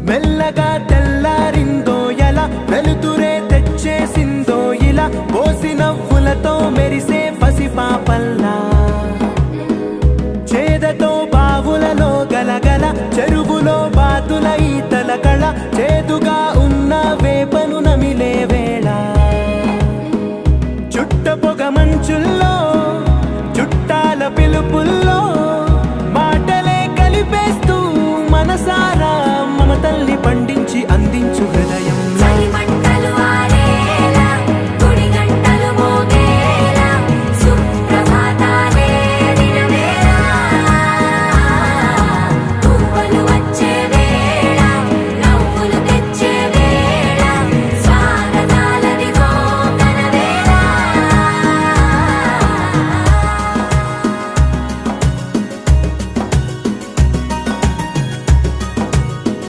మెల్లగా తెల్లారిందో ఎలా వెలుతురే తెచ్చేసిందో ఇలా పోసి నవ్వులతో మెరిసే పసిపాపల్లా చేదతో బావులలో గలగల చెరువులో బాతుల ఈతల కళ చేదుగా ఉన్న వేపను నమిలే వేళ చుట్ట పొగ మంచుల్లో చుట్టాల పిలుపుల్లో మాటలే కలిపేస్తూ మనసారా మమతల్ని పండించి అంది